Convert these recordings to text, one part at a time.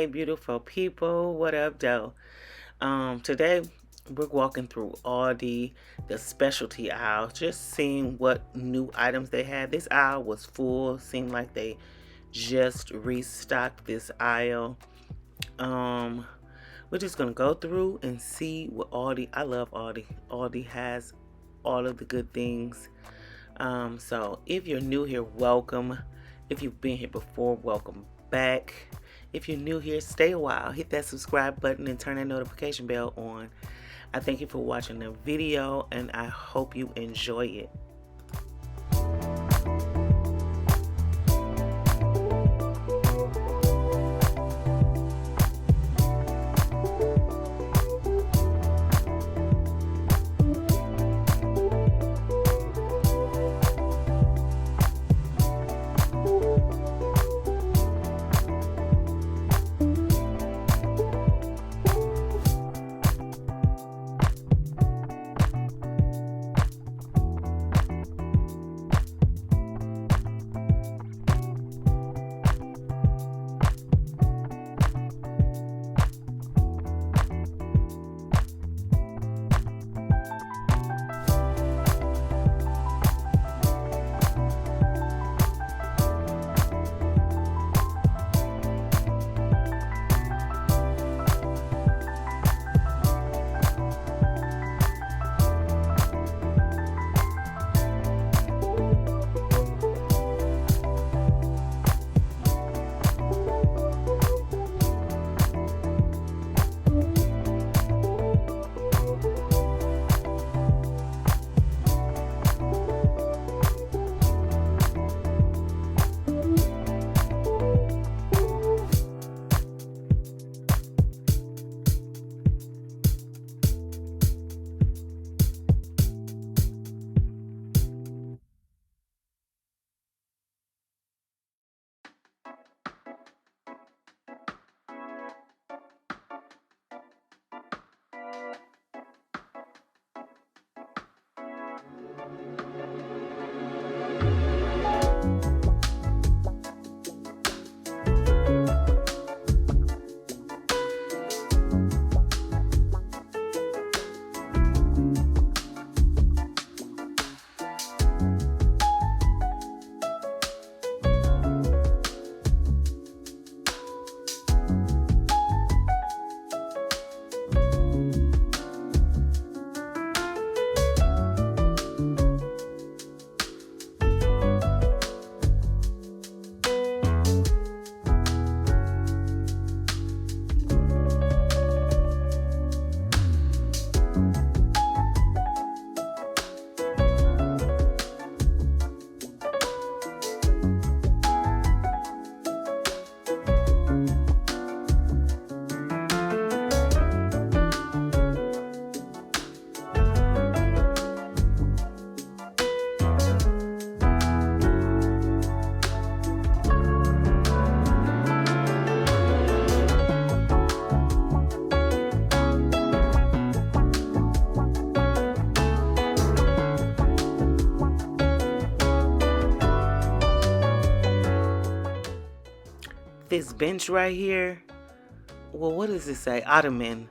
Hey, beautiful people. What up, though? Today we're walking through Aldi, the specialty aisle, just seeing what new items they had. This aisle was full. Seemed like they just restocked this aisle. Um, we're just gonna go through and see what Aldi. I love Aldi. Aldi has all of the good things. So if you're new here, welcome. If you've been here before, welcome back. If you're new here, stay a while. Hit that subscribe button and turn that notification bell on. I thank you for watching the video and I hope you enjoy it. This bench right here, well, what does it say? Ottoman.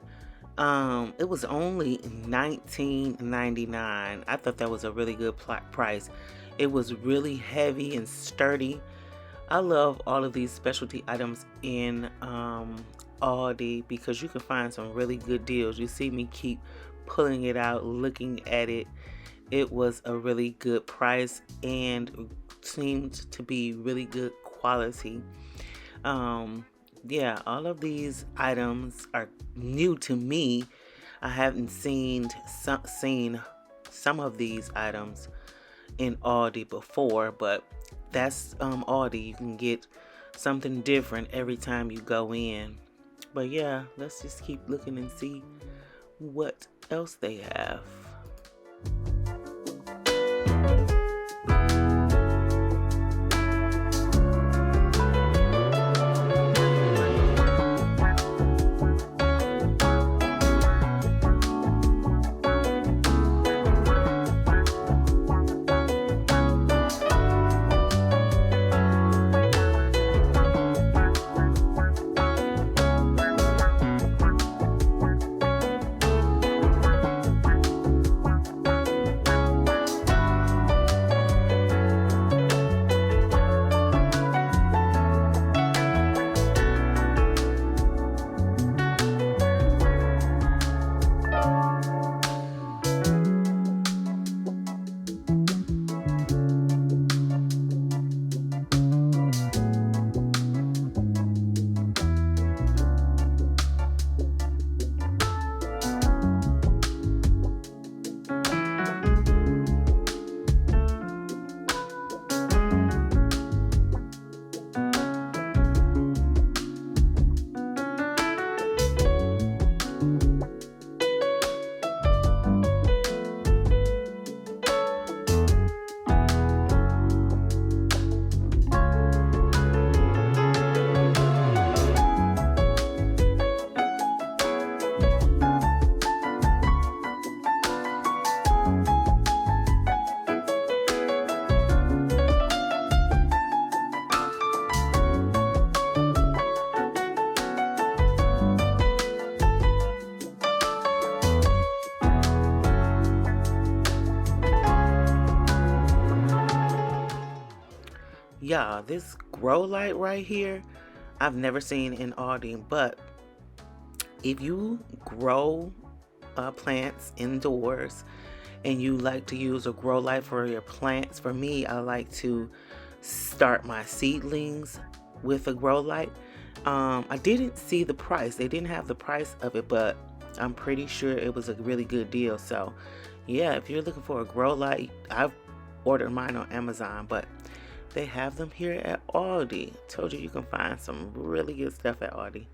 It was only $19.99. I thought that was a really good price. It was really heavy and sturdy. I love all of these specialty items in Aldi because you can find some really good deals. You see me keep pulling it out, looking at it. It was a really good price and seemed to be really good quality. Yeah, all of these items are new to me. I haven't seen some of these items in Aldi before, but that's Aldi. You can get something different every time you go in. But yeah, let's just keep looking and see what else they have. Yeah, this grow light right here, I've never seen in Aldi, but if you grow plants indoors and you like to use a grow light for your plants, for me, I like to start my seedlings with a grow light. I didn't see the price. They didn't have the price of it, but I'm pretty sure it was a really good deal. So yeah, if you're looking for a grow light, I've ordered mine on Amazon, but they have them here at Aldi. Told you you can find some really good stuff at Aldi.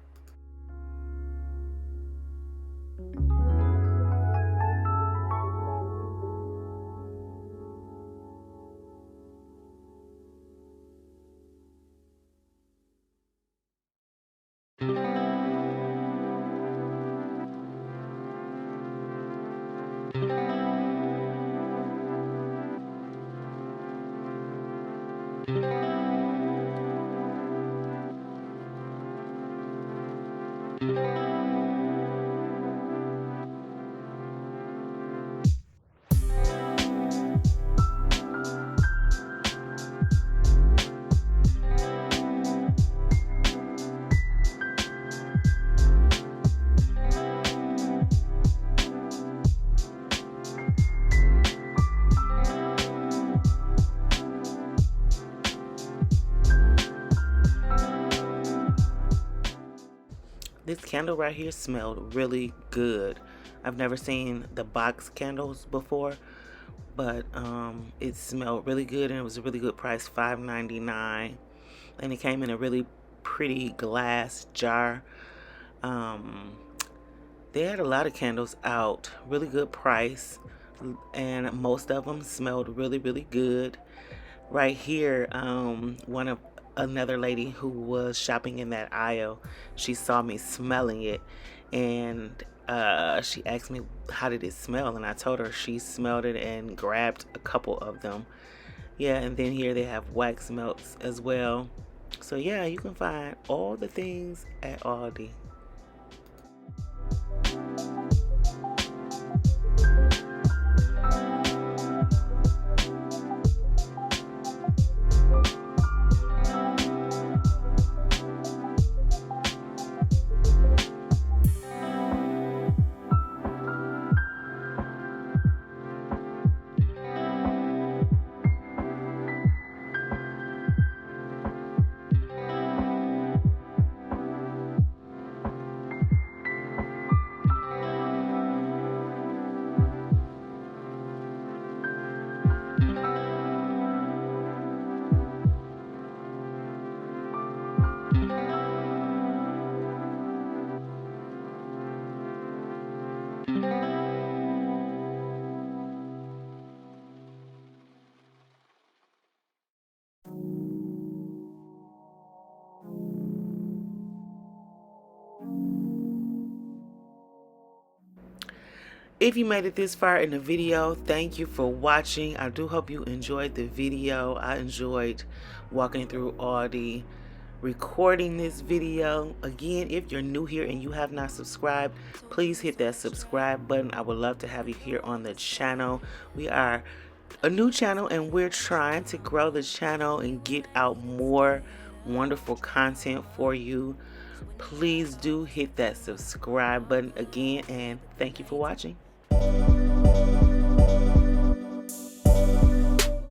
This candle right here smelled really good. I've never seen the box candles before, but it smelled really good and it was a really good price, $5.99, and it came in a really pretty glass jar. Um, they had a lot of candles out, really good price, and most of them smelled really, really good. Right here, one of another lady who was shopping in that aisle, she saw me smelling it, and she asked me how did it smell, and I told her she smelled it and grabbed a couple of them. Yeah, and then here they have wax melts as well. So yeah, you can find all the things at Aldi. If you made it this far in the video, thank you for watching. I do hope you enjoyed the video. I enjoyed walking through Aldi, recording this video. Again, if you're new here and you have not subscribed, please hit that subscribe button. I would love to have you here on the channel. We are a new channel and we're trying to grow the channel and get out more wonderful content for you. Please do hit that subscribe button again, and thank you for watching.